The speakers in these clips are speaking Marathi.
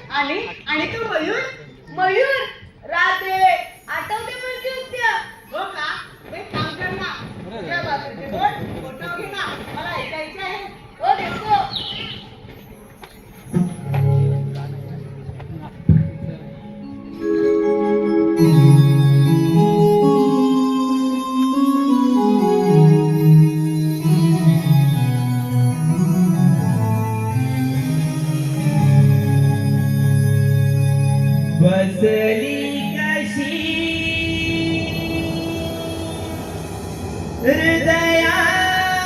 आणि आणि तो मयूर मयूर राधे आठवते म्हणजे उद्या हो का एक काम कर ना त्या बाजूचे बोल फोटो घे ना मला ऐकायचे आहे हो देखो बसली कशी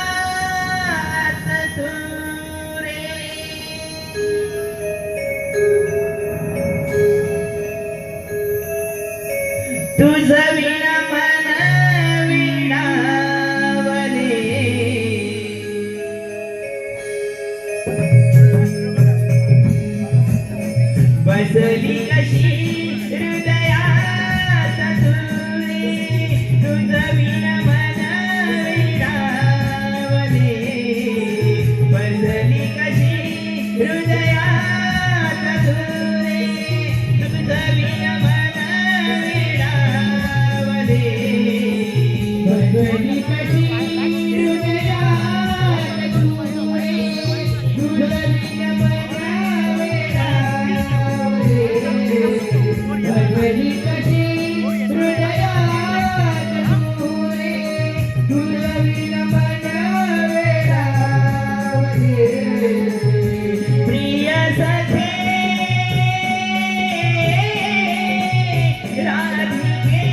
हृदयात तू रे तुझं विना मन विणावले बसली कशी हृदयात तू रे तुझं विना मन विणावले बसली कशी हृदयात तू रे तुझं विना मन विणावले बसली कशी हृदयात तू रे तुझं विना मन भगवती कशी हृदयात तू रे तुझं विना मन वेडावले प्रिय सखे राधिके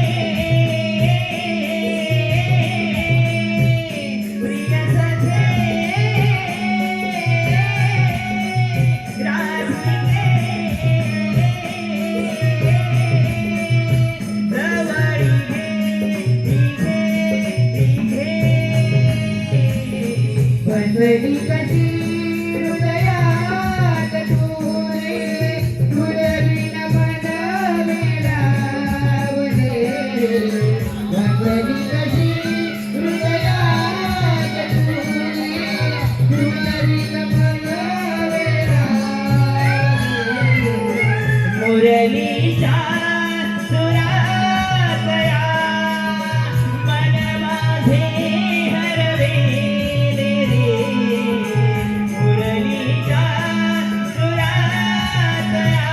प्रिय सखे राधिके बसली कशी हृदयात तू रे तुझं विना मन वेडावले बसली कशी हृदयात तू रे तुझं विना मन वेडावले मुरलीच्या सुरात या मन माझे हरवेले रे मुरलीच्या सुरात या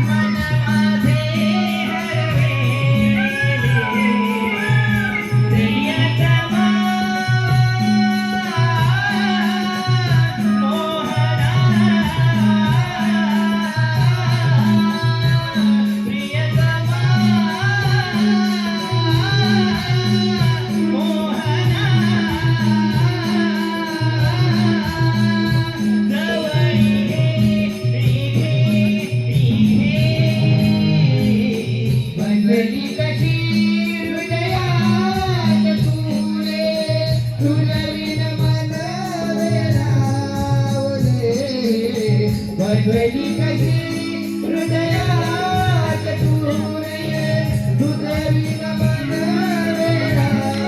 मन माझे हरवेले प्रियतमा मोहना प्रियतमा मोहना जवळी बसली कशी हृदयात तू रे तुझं विना मन वेडावले बसली कशी हृदयात तू रे तुझं विना मन वेडावले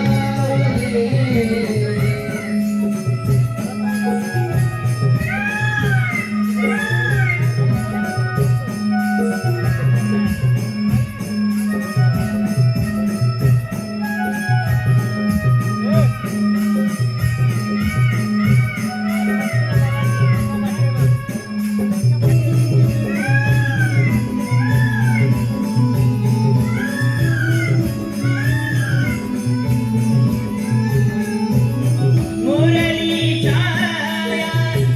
मुरलीच्या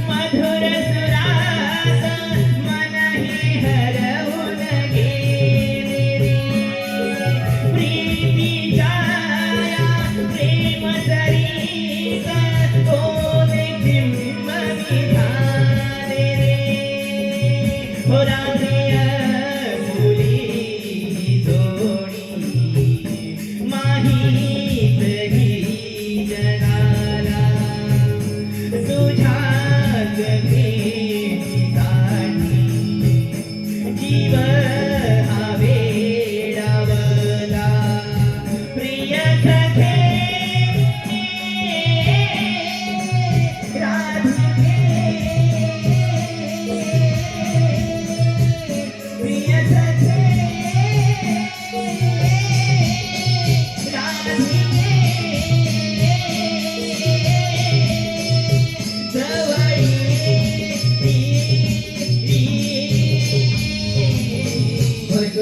मधुर सुरात मन हे हरवून गेले रे प्रीतीच्या प्रेम सरीत ओले चिंब विधाने रे हो राधेय फुली जोडी माहीत ही जगाला तुझ्याच प्रेमीसाठी जीव हा वेडावला प्रिय सखे राधिके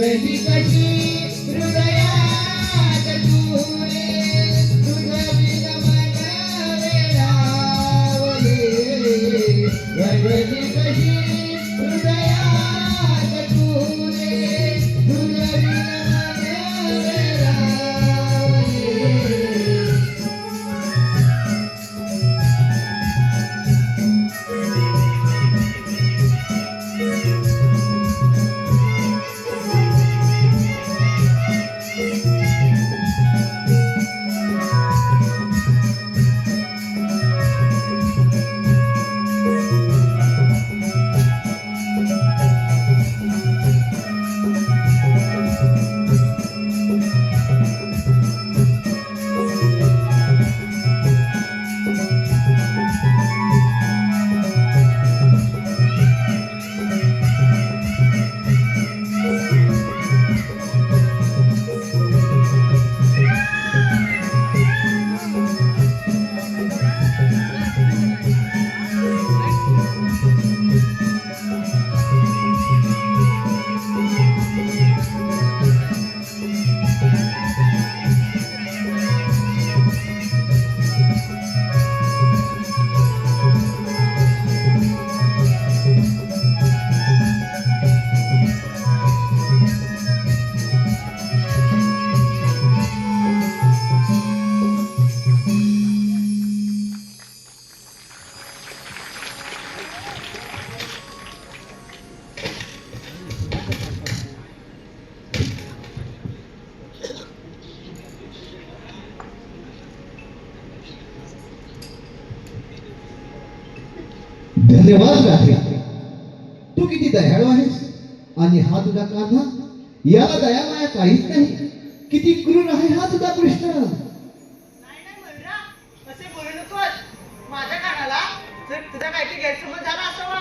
गरजली कशी हृदयात तू रे तुझ बिन मन वेडावले गरजली कशी हृदयात तू रे तुझ बिन मन वेडावले धन्यवाद राधे, तू किती दयाळू आहेस आणि हा तुझा कान्हा, याला दयामाया काहीच नाही. किती क्रूर आहे हा तुझा कृष्ण. नाही नाही बलराम, असे बोलू नकोस. माझ्या कानाला जर तुझा काहीतरी गैरसमज झाला असावा